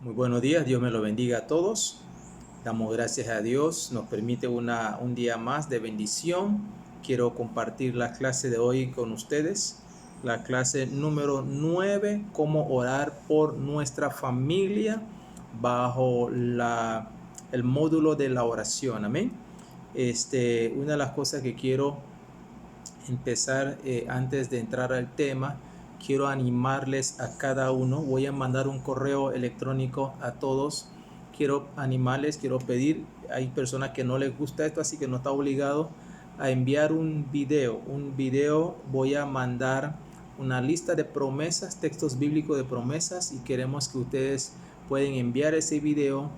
Muy buenos días, Dios me lo bendiga a todos. Damos gracias a Dios, nos permite un día más de bendición. Quiero compartir la clase de hoy con ustedes. La clase número 9, cómo orar por nuestra familia bajo el módulo de la oración. Amén. Una de las cosas que quiero empezar antes de entrar al tema, quiero animarles a cada uno. Voy a mandar un correo electrónico a todos. Quiero animarles, quiero pedir. Hay personas que no les gusta esto, así que no está obligado a enviar un video. Voy a mandar una lista de promesas, textos bíblicos de promesas, y queremos que ustedes pueden enviar ese video,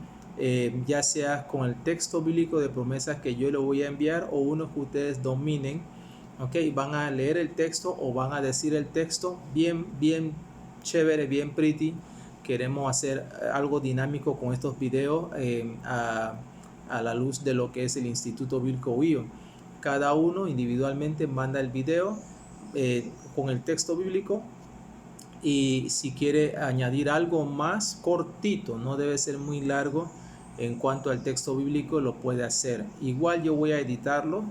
ya sea con el texto bíblico de promesas que yo le voy a enviar o uno que ustedes dominen. Ok, van a leer el texto o van a decir el texto bien chévere, bien pretty. Queremos hacer algo dinámico con estos videos a la luz de lo que es el Instituto Bíblico UIO. Cada uno individualmente manda el video con el texto bíblico, y si quiere añadir algo más cortito, no debe ser muy largo en cuanto al texto bíblico, lo puede hacer. Igual yo voy a editarlo,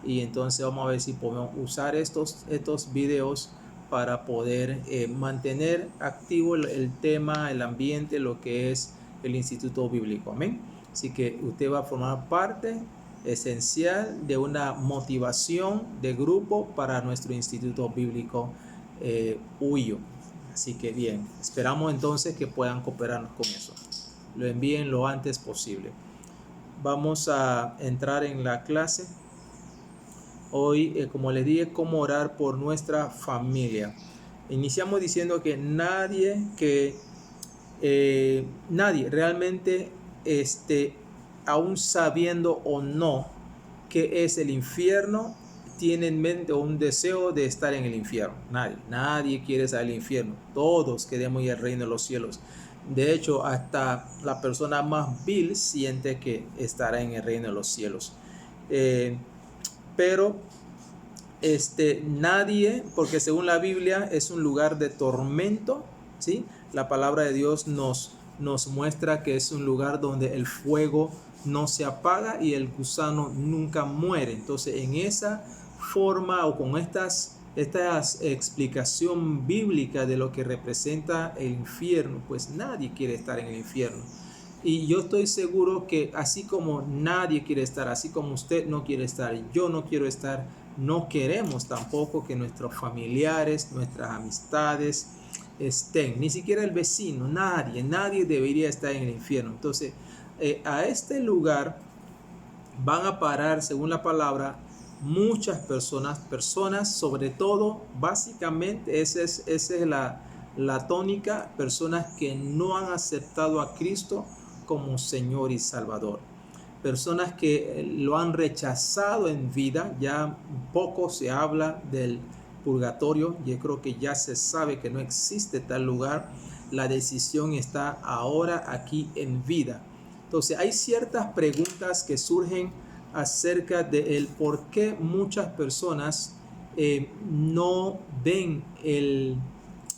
y entonces vamos a ver si podemos usar estos videos para poder mantener activo el tema, el ambiente, lo que es el Instituto Bíblico. Amén. Así que usted va a formar parte esencial de una motivación de grupo para nuestro Instituto Bíblico UIO. Así que bien, esperamos entonces que puedan cooperarnos con eso. Lo envíen lo antes posible. Vamos a entrar en la clase. Hoy, como les dije, cómo orar por nuestra familia. Iniciamos diciendo que nadie realmente, aún sabiendo o no qué es el infierno, tiene en mente un deseo de estar en el infierno. Nadie quiere estar en el infierno. Todos queremos ir al reino de los cielos. De hecho, hasta la persona más vil siente que estará en el reino de los cielos. Pero nadie, porque según la Biblia es un lugar de tormento, ¿sí? La palabra de Dios nos muestra que es un lugar donde el fuego no se apaga y el gusano nunca muere. Entonces, en esa forma o con esta explicación bíblica de lo que representa el infierno, pues nadie quiere estar en el infierno. Y yo estoy seguro que así como nadie quiere estar, así como usted no quiere estar, yo no quiero estar, no queremos tampoco que nuestros familiares, nuestras amistades estén, ni siquiera el vecino, nadie debería estar en el infierno. Entonces, a este lugar van a parar, según la palabra, muchas personas sobre todo, básicamente esa es la tónica, personas que no han aceptado a Cristo como Señor y Salvador, personas que lo han rechazado en vida. Ya poco se habla del purgatorio, yo creo que ya se sabe que no existe tal lugar. La decisión está ahora aquí en vida. Entonces hay ciertas preguntas que surgen acerca de el por qué muchas personas no ven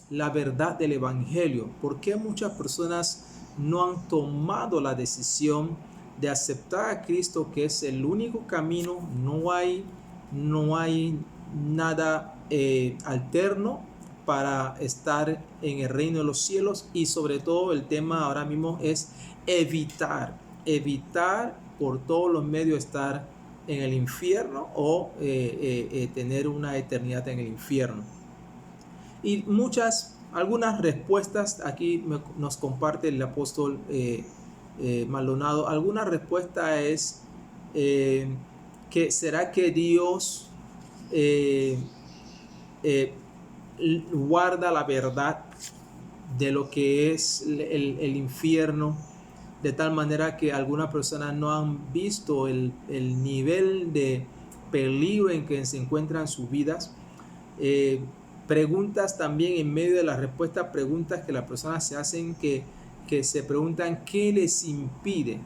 la verdad del Evangelio. ¿Por qué muchas personas no han tomado la decisión de aceptar a Cristo, que es el único camino? No hay nada alterno para estar en el reino de los cielos. Y sobre todo el tema ahora mismo es evitar por todos los medios estar en el infierno o tener una eternidad en el infierno. Y algunas respuestas aquí nos comparte el apóstol Maldonado. Alguna respuesta es que será que Dios guarda la verdad de lo que es el infierno, de tal manera que algunas personas no han visto el nivel de peligro en que se encuentran sus vidas. Preguntas también en medio de la respuesta, preguntas que las personas se hacen, que se preguntan qué les impide.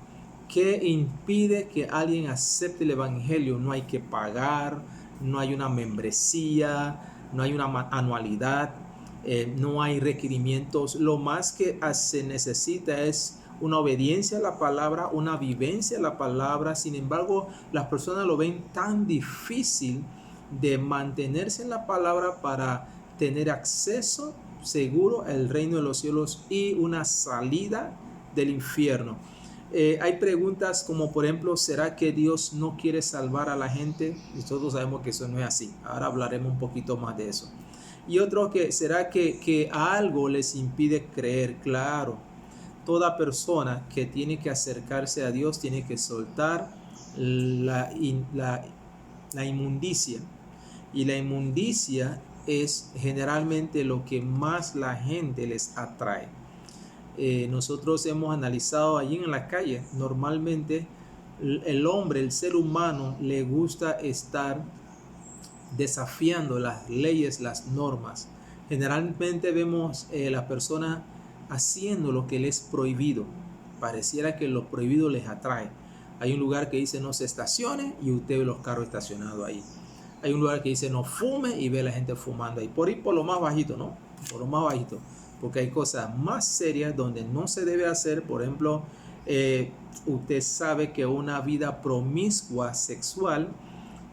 ¿Qué impide que alguien acepte el Evangelio? No hay que pagar, no hay una membresía, no hay una anualidad. no hay requerimientos. Lo más que se necesita es una obediencia a la palabra, una vivencia a la palabra. Sin embargo, las personas lo ven tan difícil de mantenerse en la palabra para tener acceso seguro al reino de los cielos y una salida del infierno. Hay preguntas como, por ejemplo, ¿será que Dios no quiere salvar a la gente? Y todos sabemos que eso no es así. Ahora hablaremos un poquito más de eso. Y otro, que ¿será que algo les impide creer? Claro, toda persona que tiene que acercarse a Dios tiene que soltar la inmundicia. Y la inmundicia es generalmente lo que más la gente les atrae. Nosotros hemos analizado allí en la calle, normalmente el hombre, el ser humano, le gusta estar desafiando las leyes, las normas. Generalmente vemos la persona haciendo lo que les es prohibido. Pareciera que lo prohibido les atrae. Hay un lugar que dice no se estacione y usted ve los carros estacionados ahí. Hay un lugar que dice no fume y ve a la gente fumando ahí. Por ir por lo más bajito, ¿no? Por lo más bajito. Porque hay cosas más serias donde no se debe hacer. Por ejemplo, usted sabe que una vida promiscua sexual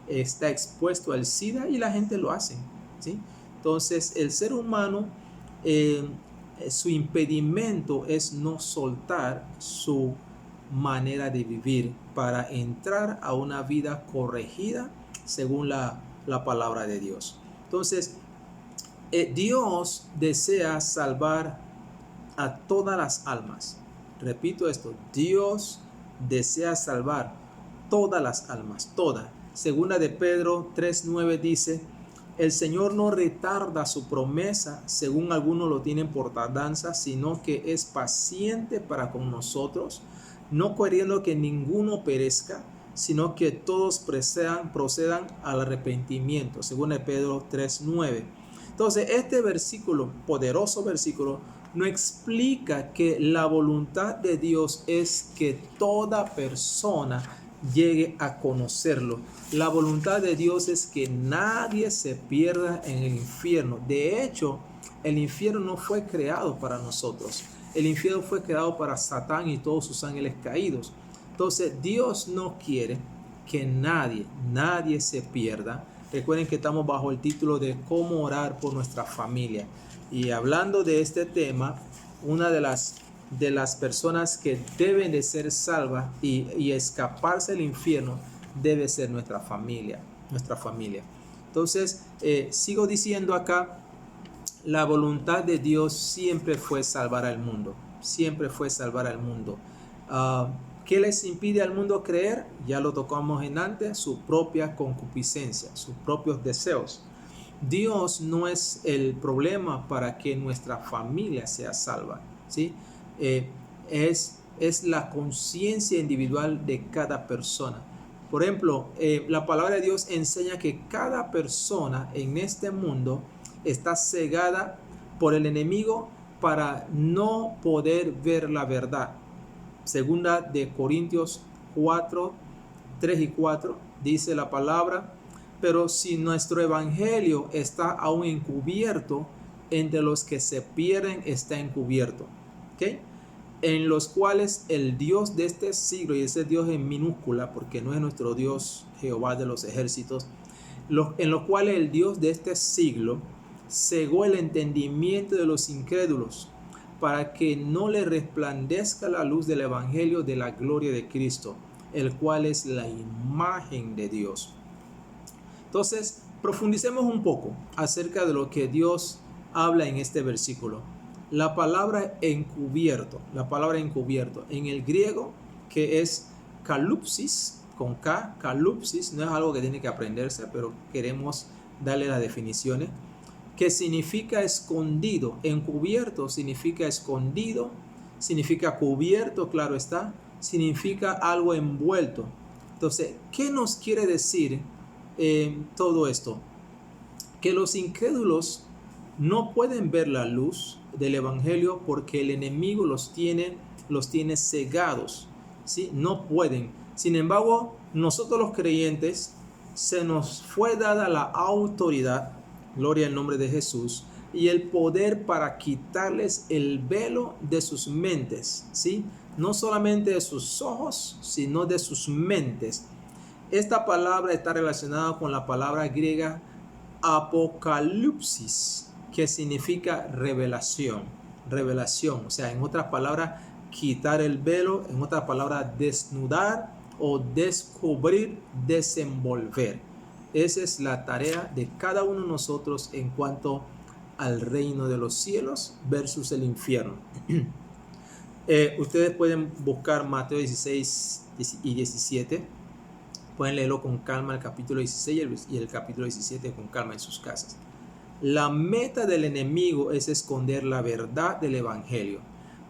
está expuesto al SIDA y la gente lo hace, ¿sí? Entonces, el ser humano, su impedimento es no soltar su manera de vivir para entrar a una vida corregida según la palabra de Dios. Entonces, Dios desea salvar a todas las almas. Repito esto, Dios desea salvar todas las almas, todas. Segunda de Pedro 3:9 dice, el Señor no retarda su promesa, según algunos lo tienen por tardanza, sino que es paciente para con nosotros, no queriendo que ninguno perezca, sino que todos procedan al arrepentimiento. Segunda de Pedro 3:9. Entonces, este versículo, poderoso versículo, no explica que la voluntad de Dios es que toda persona llegue a conocerlo. La voluntad de Dios es que nadie se pierda en el infierno. De hecho, el infierno no fue creado para nosotros. El infierno fue creado para Satán y todos sus ángeles caídos. Entonces, Dios no quiere que nadie se pierda. Recuerden que estamos bajo el título de cómo orar por nuestra familia. Y hablando de este tema, una de las personas que deben de ser salvas y escaparse del infierno debe ser nuestra familia. Entonces, sigo diciendo acá, la voluntad de Dios siempre fue salvar al mundo. ¿Qué les impide al mundo creer? Ya lo tocamos en antes, su propia concupiscencia, sus propios deseos. Dios no es el problema para que nuestra familia sea salva, ¿sí? Es la conciencia individual de cada persona. Por ejemplo, la palabra de Dios enseña que cada persona en este mundo está cegada por el enemigo para no poder ver la verdad. Segunda de Corintios 4, 3 y 4 dice la palabra, pero si nuestro evangelio está aún encubierto, entre los que se pierden está encubierto, ¿okay? En los cuales el Dios de este siglo, y ese Dios en minúscula porque no es nuestro Dios Jehová de los ejércitos, en los cuales el Dios de este siglo cegó el entendimiento de los incrédulos para que no le resplandezca la luz del evangelio de la gloria de Cristo, el cual es la imagen de Dios. Entonces, profundicemos un poco acerca de lo que Dios habla en este versículo. La palabra encubierto, en el griego, que es kalupsis, con K, kalupsis, no es algo que tiene que aprenderse, pero queremos darle las definiciones, que significa escondido. Encubierto significa escondido, significa cubierto, claro está, significa algo envuelto. Entonces, ¿qué nos quiere decir todo esto? Que los incrédulos no pueden ver la luz del evangelio porque el enemigo los tiene cegados, ¿sí? No pueden. Sin embargo, nosotros los creyentes se nos fue dada la autoridad, gloria al nombre de Jesús, y el poder para quitarles el velo de sus mentes, ¿sí? No solamente de sus ojos, sino de sus mentes. Esta palabra está relacionada con la palabra griega apocalipsis, que significa revelación. Revelación, o sea, en otras palabras, quitar el velo, en otras palabras, desnudar o descubrir, desenvolver. Esa es la tarea de cada uno de nosotros en cuanto al reino de los cielos versus el infierno. Ustedes pueden buscar Mateo 16 y 17. Pueden leerlo con calma el capítulo 16 y el capítulo 17 con calma en sus casas. La meta del enemigo es esconder la verdad del evangelio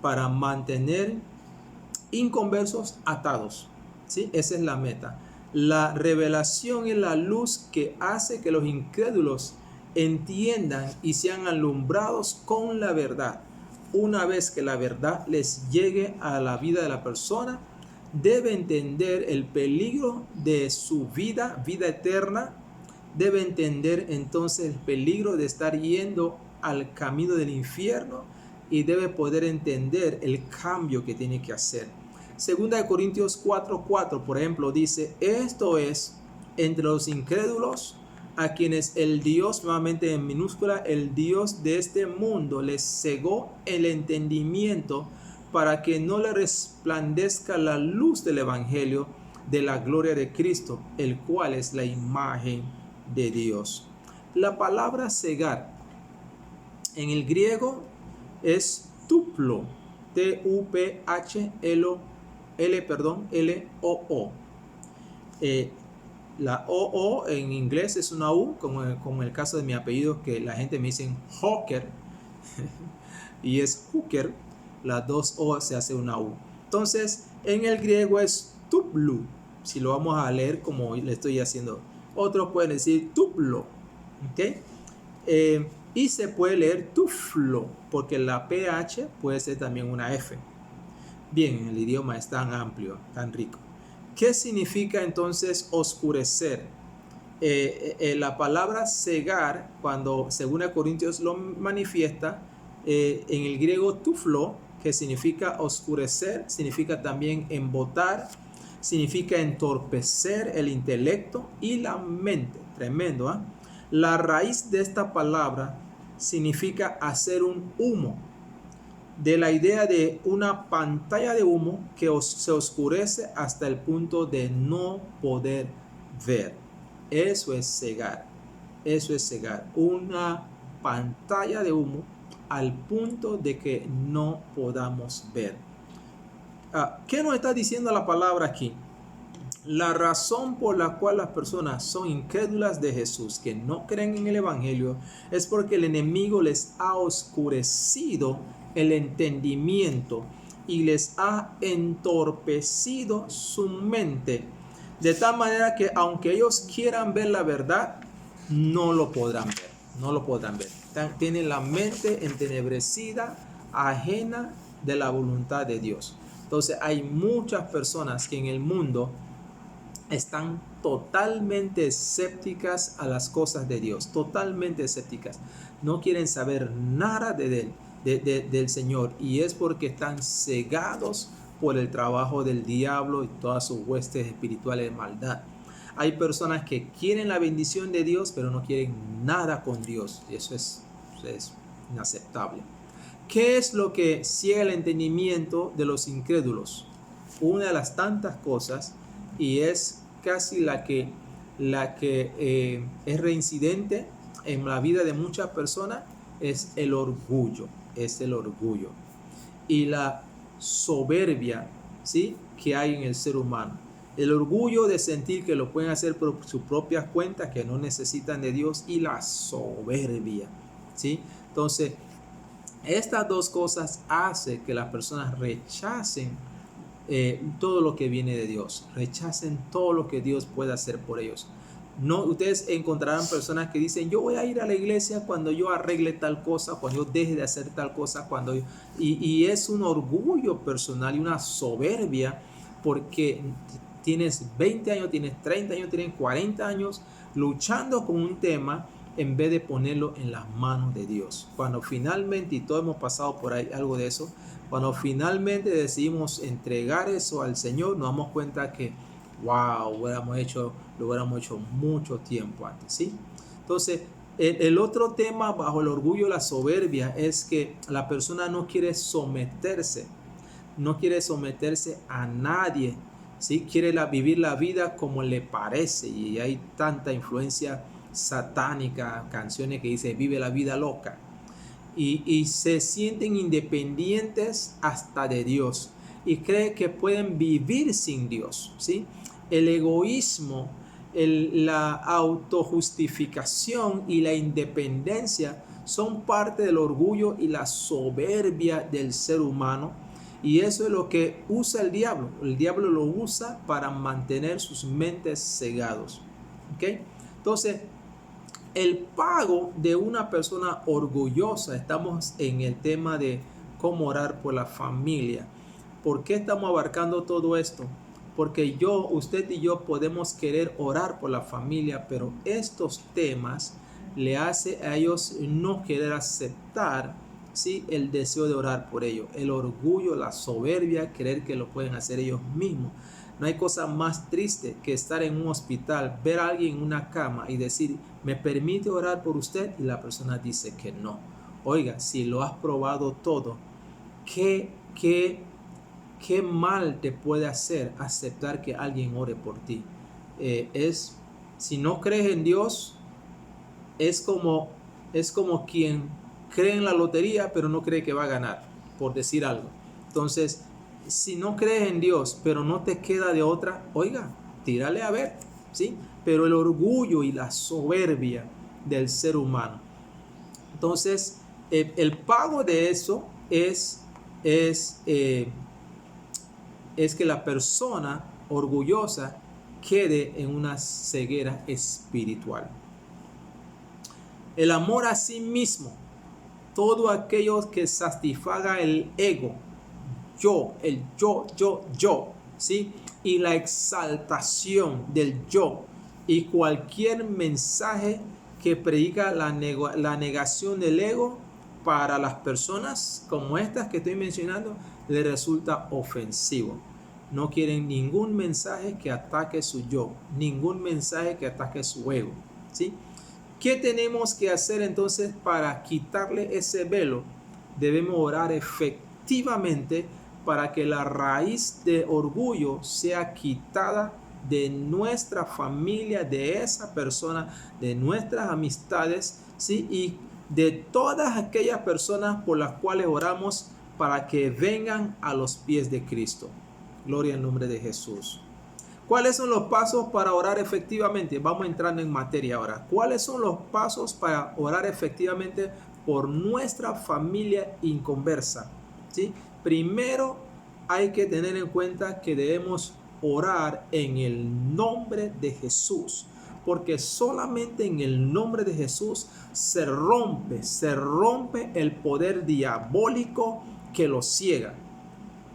para mantener inconversos atados, ¿sí? Esa es la meta. La revelación es la luz que hace que los incrédulos entiendan y sean alumbrados con la verdad. Una vez que la verdad les llegue a la vida de la persona, debe entender el peligro de su vida eterna. Debe entender entonces el peligro de estar yendo al camino del infierno y debe poder entender el cambio que tiene que hacer. Segunda de Corintios 4:4, por ejemplo, dice: esto es entre los incrédulos, a quienes el Dios, nuevamente en minúscula, el Dios de este mundo les cegó el entendimiento para que no le resplandezca la luz del evangelio de la gloria de Cristo, el cual es la imagen de Dios. La palabra cegar en el griego es tuplo, T-U-P-H-L-O-O. La O en inglés es una U, como en el caso de mi apellido, que la gente me dice Hooker y es Hooker. Las dos O se hace una U. Entonces, en el griego es tuplu, si lo vamos a leer como le estoy haciendo. Otros pueden decir tuplo, ¿ok? Y se puede leer tuflo, porque la PH puede ser también una F. Bien, el idioma es tan amplio, tan rico. ¿Qué significa entonces oscurecer? La palabra cegar, cuando según Corintios lo manifiesta, en el griego tuflo, que significa oscurecer, significa también embotar, significa entorpecer el intelecto y la mente. Tremendo, ¿eh? La raíz de esta palabra significa hacer un humo, de la idea de una pantalla de humo que se oscurece hasta el punto de no poder ver. Eso es cegar. Eso es cegar. Una pantalla de humo al punto de que no podamos ver. ¿Qué nos está diciendo la palabra aquí? La razón por la cual las personas son incrédulas de Jesús, que no creen en el evangelio, es porque el enemigo les ha oscurecido el entendimiento y les ha entorpecido su mente, de tal manera que aunque ellos quieran ver la verdad, no lo podrán ver. No lo podrán ver. Tienen la mente entenebrecida, ajena de la voluntad de Dios. Entonces hay muchas personas que en el mundo están totalmente escépticas a las cosas de Dios, totalmente escépticas. No quieren saber nada de él, del Señor, y es porque están cegados por el trabajo del diablo y todas sus huestes espirituales de maldad. Hay personas que quieren la bendición de Dios, pero no quieren nada con Dios, y eso es inaceptable. ¿Qué es lo que ciega el entendimiento de los incrédulos? Una de las tantas cosas, y es casi la que es reincidente en la vida de muchas personas, es el orgullo. Es el orgullo y la soberbia, ¿sí?, que hay en el ser humano. El orgullo de sentir que lo pueden hacer por sus propias cuentas, que no necesitan de Dios, y la soberbia, ¿sí? Entonces, estas dos cosas hacen que las personas rechacen todo lo que viene de Dios, rechacen todo lo que Dios puede hacer por ellos. No, ustedes encontrarán personas que dicen: yo voy a ir a la iglesia cuando yo arregle tal cosa, cuando yo deje de hacer tal cosa, y es un orgullo personal y una soberbia, porque tienes 20 años, tienes 30 años, tienes 40 años luchando con un tema, en vez de ponerlo en las manos de Dios. Cuando finalmente, y todos hemos pasado por ahí algo de eso, cuando finalmente decidimos entregar eso al Señor, nos damos cuenta que, wow, lo hubiéramos hecho mucho tiempo antes, ¿sí? Entonces, el otro tema bajo el orgullo y la soberbia es que la persona no quiere someterse a nadie, ¿sí? Quiere vivir la vida como le parece, y hay tanta influencia satánica, canciones que dicen vive la vida loca, y se sienten independientes hasta de Dios y creen que pueden vivir sin Dios, ¿sí? El egoísmo, la autojustificación y la independencia son parte del orgullo y la soberbia del ser humano, y eso es lo que usa el diablo. El diablo lo usa para mantener sus mentes cegados, ¿ok? Entonces, el pago de una persona orgullosa, estamos en el tema de cómo orar por la familia. ¿Por qué estamos abarcando todo esto? Porque usted y yo podemos querer orar por la familia, pero estos temas le hace a ellos no querer aceptar, ¿sí?, el deseo de orar por ellos. El orgullo, la soberbia, creer que lo pueden hacer ellos mismos. No hay cosa más triste que estar en un hospital, ver a alguien en una cama y decir, ¿me permite orar por usted? Y la persona dice que no. Oiga, si lo has probado todo, ¿qué mal te puede hacer aceptar que alguien ore por ti? Si no crees en Dios, es como quien cree en la lotería pero no cree que va a ganar, por decir algo. Entonces, si no crees en Dios pero no te queda de otra, oiga, tírale a ver, ¿sí? Pero el orgullo y la soberbia del ser humano. Entonces, el pago de eso es que la persona orgullosa quede en una ceguera espiritual. El amor a sí mismo, todo aquello que satisfaga el ego, el yo, ¿sí? Y la exaltación del yo, y cualquier mensaje que predica la negación del ego, para las personas como estas que estoy mencionando, le resulta ofensivo. No quieren ningún mensaje que ataque su yo, ningún mensaje que ataque su ego, ¿sí? ¿Qué tenemos que hacer entonces para quitarle ese velo? Debemos orar efectivamente para que la raíz de orgullo sea quitada de nuestra familia, de esa persona, de nuestras amistades, ¿sí? Y de todas aquellas personas por las cuales oramos, para que vengan a los pies de Cristo. Gloria al nombre de Jesús. ¿Cuáles son los pasos para orar efectivamente? Vamos entrando en materia ahora. ¿Cuáles son los pasos para orar efectivamente por nuestra familia inconversa? ¿Sí? Primero, hay que tener en cuenta que debemos orar en el nombre de Jesús, porque solamente en el nombre de Jesús se rompe el poder diabólico que los ciega.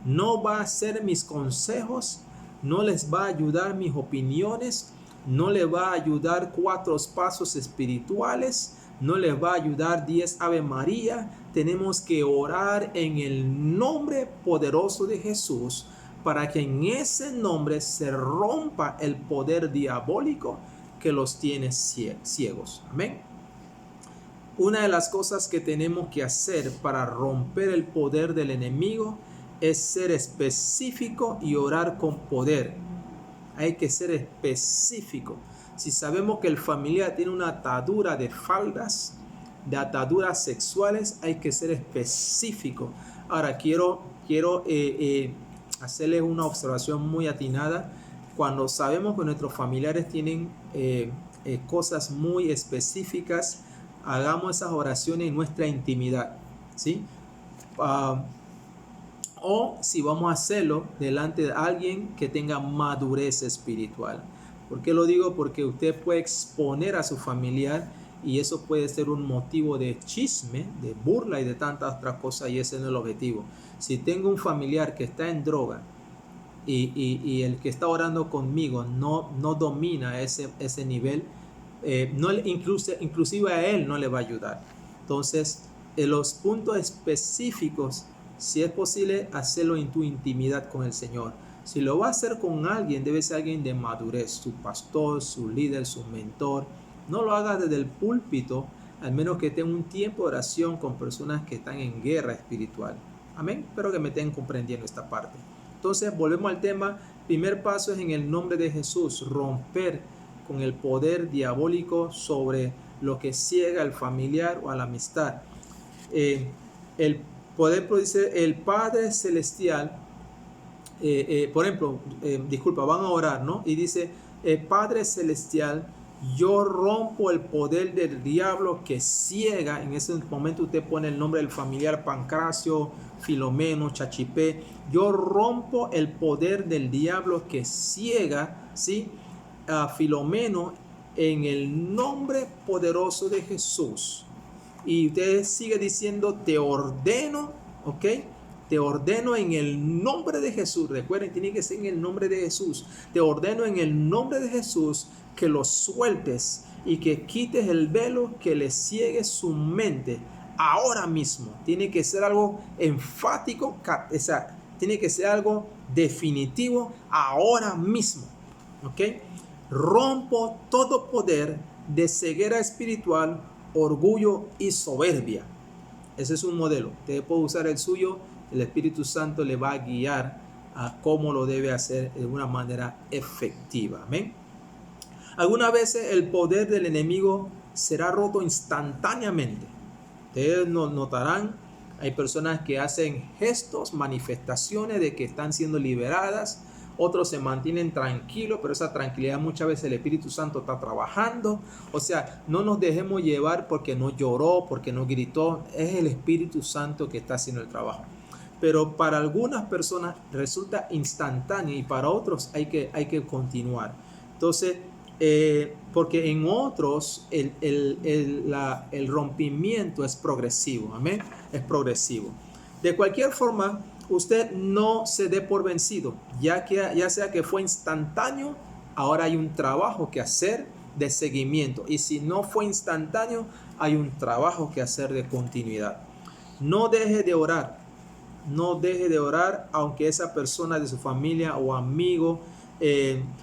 No va a ser mis consejos, no les va a ayudar mis opiniones, no les va a ayudar 4 pasos espirituales, no les va a ayudar 10 Ave María. Tenemos que orar en el nombre poderoso de Jesús, para que en ese nombre se rompa el poder diabólico que los tiene ciegos. Amén. Una de las cosas que tenemos que hacer para romper el poder del enemigo es ser específico y orar con poder. Hay que ser específico. Si sabemos que el familiar tiene una atadura de faldas, de ataduras sexuales, hay que ser específico. Ahora quiero hacerles una observación muy atinada. Cuando sabemos que nuestros familiares tienen cosas muy específicas, hagamos esas oraciones en nuestra intimidad, ¿sí? O si vamos a hacerlo delante de alguien que tenga madurez espiritual. ¿Por qué lo digo? Porque usted puede exponer a su familiar y eso puede ser un motivo de chisme, de burla y de tantas otras cosas, y ese no es el objetivo. Si tengo un familiar que está en droga y el que está orando conmigo no domina ese nivel, inclusive a él no le va a ayudar. Entonces, en los puntos específicos, si es posible, hacerlo en tu intimidad con el Señor. Si lo va a hacer con alguien, debe ser alguien de madurez, su pastor, su líder, su mentor. No lo haga desde el púlpito, al menos que tenga un tiempo de oración con personas que están en guerra espiritual. Amén. Espero que me estén comprendiendo esta parte. Entonces, volvemos al tema. Primer paso es en el nombre de Jesús, romper con el poder diabólico sobre lo que ciega al familiar o a la amistad. El poder producir el Padre Celestial, por ejemplo, van a orar, ¿no? Y dice, Padre Celestial, yo rompo el poder del diablo que ciega. En ese momento usted pone el nombre del familiar, Pancracio, Filomeno, Chachipé. Yo rompo el poder del diablo que ciega, ¿sí?, a Filomeno en el nombre poderoso de Jesús. Y usted sigue diciendo, te ordeno, ¿ok? Te ordeno en el nombre de Jesús. Recuerden, tiene que ser en el nombre de Jesús. Te ordeno en el nombre de Jesús que lo sueltes y que quites el velo que le ciegue su mente ahora mismo. Tiene que ser algo enfático, o sea, tiene que ser algo definitivo ahora mismo. ¿Ok? Rompo todo poder de ceguera espiritual, orgullo y soberbia. Ese es un modelo. Usted puede usar el suyo. El Espíritu Santo le va a guiar a cómo lo debe hacer de una manera efectiva. Amén. Algunas veces el poder del enemigo será roto instantáneamente. Ustedes notarán, hay personas que hacen gestos, manifestaciones de que están siendo liberadas. Otros se mantienen tranquilos, pero esa tranquilidad muchas veces el Espíritu Santo está trabajando. O sea, no nos dejemos llevar porque no lloró, porque no gritó. Es el Espíritu Santo que está haciendo el trabajo. Pero para algunas personas resulta instantáneo y para otros hay que continuar. Entonces, porque en otros el rompimiento es progresivo. Amén. Es progresivo. De cualquier forma, usted no se dé por vencido, ya sea que fue instantáneo, ahora hay un trabajo que hacer de seguimiento. Y si no fue instantáneo, hay un trabajo que hacer de continuidad. No deje de orar. No deje de orar, aunque esa persona de su familia o amigo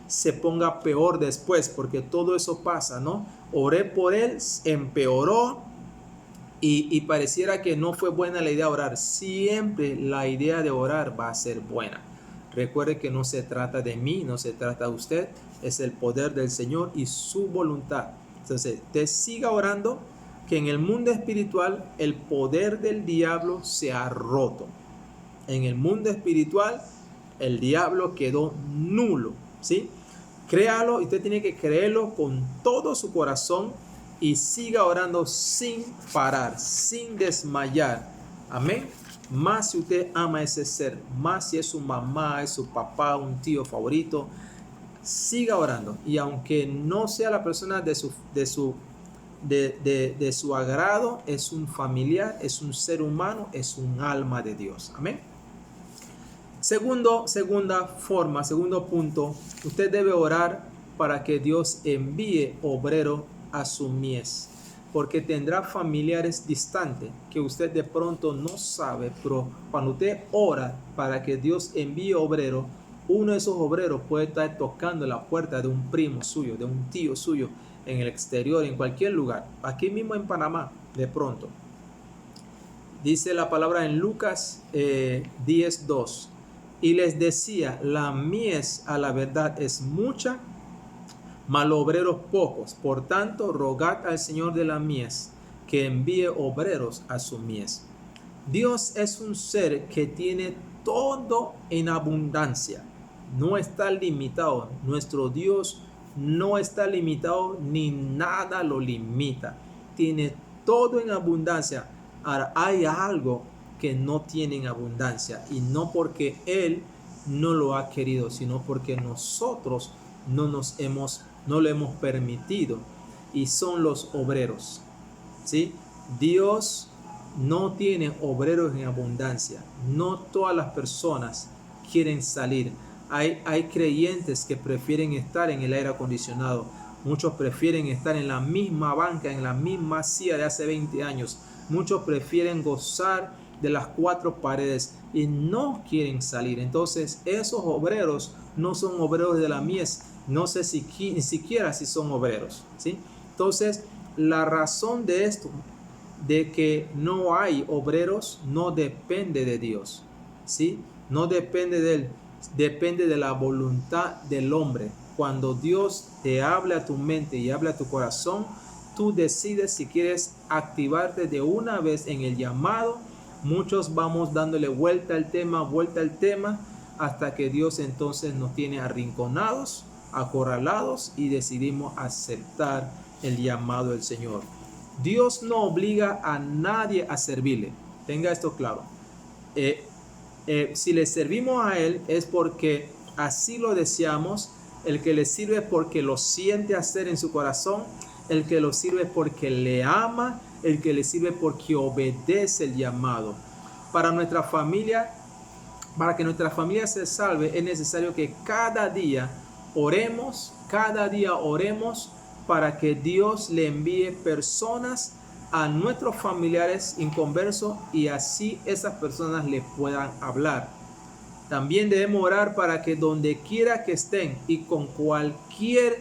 se ponga peor después, porque todo eso pasa, ¿no? Oré por él, empeoró. Y pareciera que no fue buena la idea de orar. Siempre la idea de orar va a ser buena. Recuerde que no se trata de mí, no se trata de usted. Es el poder del Señor y su voluntad. Entonces, te siga orando, que en el mundo espiritual el poder del diablo se ha roto. En el mundo espiritual el diablo quedó nulo, ¿sí? Créalo, y usted tiene que creerlo con todo su corazón. Y siga orando sin parar, sin desmayar. Amén. Más si usted ama a ese ser, más si es su mamá, es su papá, un tío favorito, siga orando. Y aunque no sea la persona de su agrado, es un familiar, es un ser humano, es un alma de Dios. Amén. Segundo punto, usted debe orar para que Dios envíe obrero a su mies, porque tendrá familiares distantes que usted de pronto no sabe, pero cuando usted ora para que Dios envíe obrero, uno de esos obreros puede estar tocando la puerta de un primo suyo, de un tío suyo, en el exterior, en cualquier lugar, aquí mismo en Panamá, de pronto. Dice la palabra en Lucas 10:2, y les decía, la mies a la verdad es mucha, mas obreros pocos. Por tanto, rogad al Señor de la mies que envíe obreros a su mies. Dios es un ser que tiene todo en abundancia. No está limitado. Nuestro Dios no está limitado, ni nada lo limita. Tiene todo en abundancia. Ahora, hay algo que no tiene en abundancia, y no porque Él no lo ha querido, sino porque nosotros no lo hemos permitido, y son los obreros, ¿sí? Dios no tiene obreros en abundancia. No todas las personas quieren salir. Hay creyentes que prefieren estar en el aire acondicionado. Muchos prefieren estar en la misma banca, en la misma silla de hace 20 años. Muchos prefieren gozar de las cuatro paredes y no quieren salir. Entonces esos obreros no son obreros de la mies. No sé ni siquiera si son obreros, ¿sí? Entonces la razón de esto, de que no hay obreros, no depende de Dios, ¿sí? No depende de él, depende de la voluntad del hombre. Cuando Dios te habla a tu mente y habla a tu corazón, tú decides si quieres activarte de una vez en el llamado. Muchos vamos dándole vuelta al tema, hasta que Dios entonces nos tiene arrinconados, acorralados y decidimos aceptar el llamado del Señor. Dios no obliga a nadie a servirle. Tenga esto claro. Si le servimos a Él es porque así lo deseamos. El que le sirve es porque lo siente hacer en su corazón. El que lo sirve es porque le ama. El que le sirve porque obedece el llamado. Para nuestra familia, para que nuestra familia se salve, es necesario que cada día oremos para que Dios le envíe personas a nuestros familiares inconversos y así esas personas le puedan hablar. También debemos orar para que donde quiera que estén y con cualquiera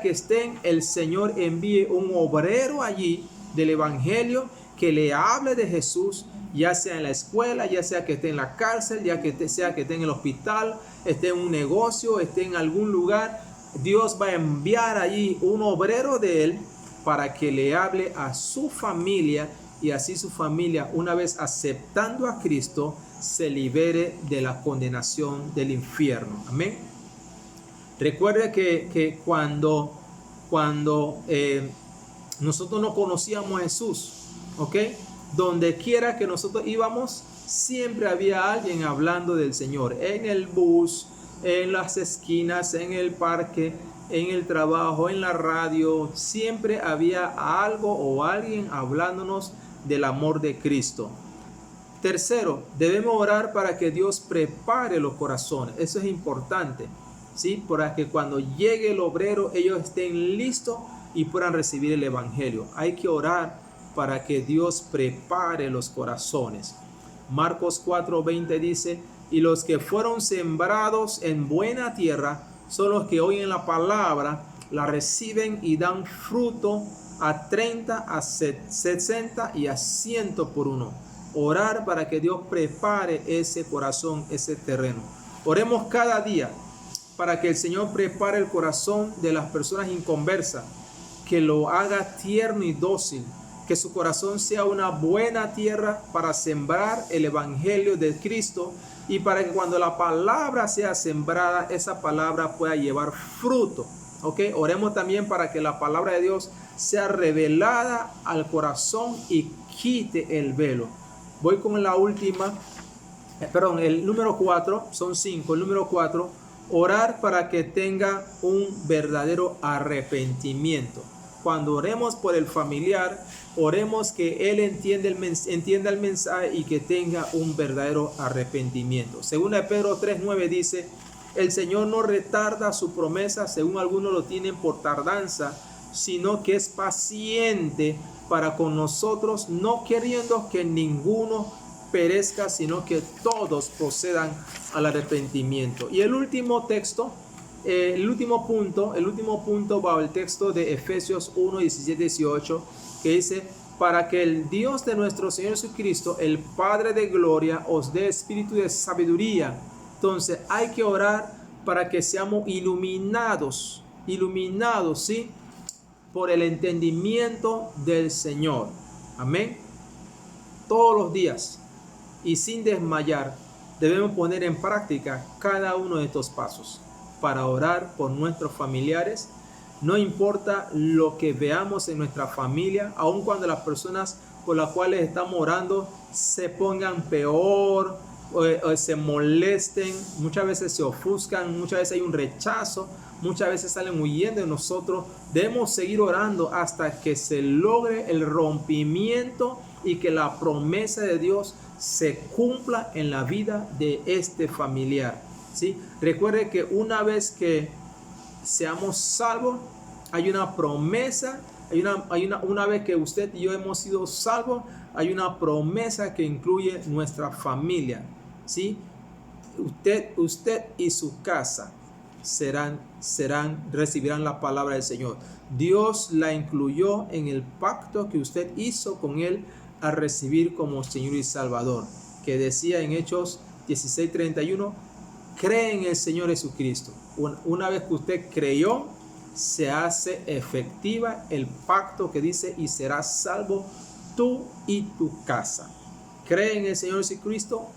que estén, el Señor envíe un obrero allí del evangelio que le hable de Jesús, ya sea en la escuela, ya sea que esté en la cárcel, ya sea que esté en el hospital, esté en un negocio, esté en algún lugar. Dios va a enviar allí un obrero de él para que le hable a su familia y así su familia, una vez aceptando a Cristo, se libere de la condenación del infierno. Amén. Recuerde que cuando nosotros no conocíamos a Jesús, ¿ok? Donde quiera que nosotros íbamos, siempre había alguien hablando del Señor. En el bus, en las esquinas, en el parque, en el trabajo, en la radio, siempre había algo o alguien hablándonos del amor de Cristo. Tercero, debemos orar para que Dios prepare los corazones. Eso es importante, ¿sí? Para que cuando llegue el obrero, ellos estén listos y puedan recibir el evangelio. Hay que orar para que Dios prepare los corazones. Marcos 4:20 dice: y los que fueron sembrados en buena tierra son los que oyen la palabra, la reciben y dan fruto a 30, a 60 y a 100 por uno. Orar para que Dios prepare ese corazón, ese terreno. Oremos cada día para que el Señor prepare el corazón de las personas inconversas, que lo haga tierno y dócil, que su corazón sea una buena tierra para sembrar el evangelio de Cristo y para que cuando la palabra sea sembrada, esa palabra pueda llevar fruto. ¿Ok? Oremos también para que la palabra de Dios sea revelada al corazón y quite el velo. Voy con la última, el número 4, son 5, el número 4, orar para que tenga un verdadero arrepentimiento. Cuando oremos por el familiar, oremos que él entienda el mensaje y que tenga un verdadero arrepentimiento. Según Pedro 3:9 dice: el Señor no retarda su promesa, según algunos lo tienen por tardanza, sino que es paciente para con nosotros, no queriendo que ninguno perezca, sino que todos procedan al arrepentimiento. Y el último texto, el último punto va al texto de Efesios 1:17-18, que dice: para que el Dios de nuestro Señor Jesucristo, el Padre de gloria, os dé espíritu de sabiduría. Entonces hay que orar para que seamos iluminados, ¿sí? Por el entendimiento del Señor. Amén. Todos los días y sin desmayar debemos poner en práctica cada uno de estos pasos para orar por nuestros familiares. No importa lo que veamos en nuestra familia, aun cuando las personas por las cuales estamos orando se pongan peor o se molesten, muchas veces se ofuscan, muchas veces hay un rechazo, muchas veces salen huyendo de nosotros. Debemos seguir orando hasta que se logre el rompimiento y que la promesa de Dios se cumpla en la vida de este familiar, ¿sí? Recuerde que una vez que seamos salvos, Hay una promesa, una vez que usted y yo hemos sido salvos, hay una promesa que incluye nuestra familia, ¿sí? Usted y su casa recibirán la palabra del Señor. Dios la incluyó en el pacto que usted hizo con Él al recibir como Señor y Salvador, que decía en Hechos 16:31, cree en el Señor Jesucristo. Una vez que usted creyó, se hace efectiva el pacto que dice, y serás salvo tú y tu casa. Cree en el Señor Jesucristo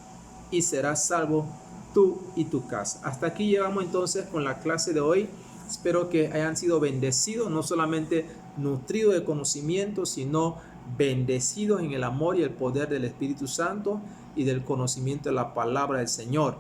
y serás salvo tú y tu casa. Hasta aquí llegamos entonces con la clase de hoy. Espero que hayan sido bendecidos, no solamente nutridos de conocimiento, sino bendecidos en el amor y el poder del Espíritu Santo y del conocimiento de la palabra del Señor.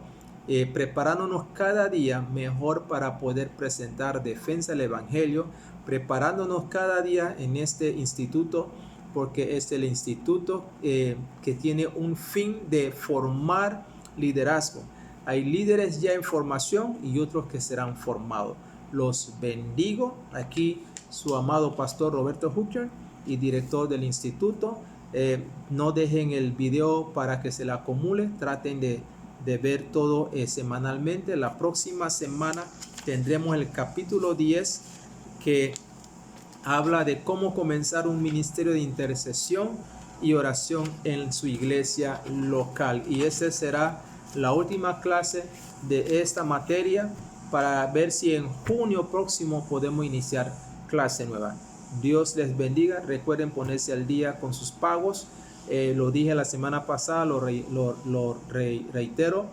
Preparándonos cada día mejor para poder presentar defensa del Evangelio, preparándonos cada día en este instituto, porque es el instituto que tiene un fin de formar liderazgo. Hay líderes ya en formación y otros que serán formados. Los bendigo. Aquí su amado pastor Roberto Hooker y director del instituto. No dejen el video para que se le acumule. Traten de ver todo semanalmente. La próxima semana tendremos el capítulo 10 que habla de cómo comenzar un ministerio de intercesión y oración en su iglesia local. Y esa será la última clase de esta materia para ver si en junio próximo podemos iniciar clase nueva. Dios les bendiga. Recuerden ponerse al día con sus pagos. Lo dije la semana pasada, lo reitero.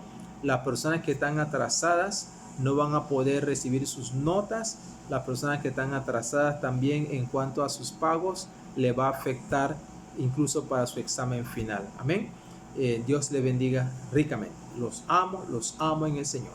Las personas que están atrasadas no van a poder recibir sus notas. Las personas que están atrasadas también en cuanto a sus pagos le va a afectar incluso para su examen final. Amén. Dios le bendiga ricamente. Los amo en el Señor.